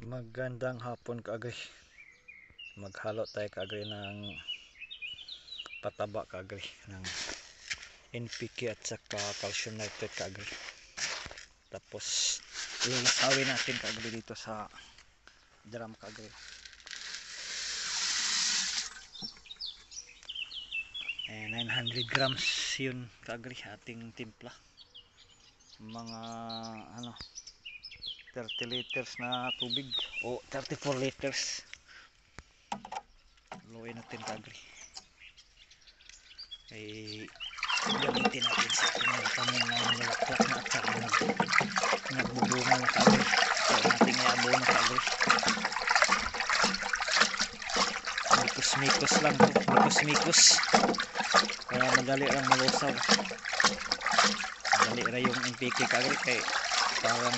Magandang hapon kaagri. Maghalo tayo kaagri ng pataba kaagri ng NPK at saka calcium nitrate kaagri. Tapos ilalawin natin kaagri dito sa drum kaagri. 900 grams yun kaagri ating timpla. Mga 30 liters na tubig o 34 liters. Luwin natin kaagri. Ay gamitin natin sa ating tanim na nalaklak na at saka nagbubunga na kaagri. So natin iabo na kaagri. Mikos-mikos lang to. Mikos-mikos. Kaya madali lang malusaw. Madali na yung NPK kaagri kay parang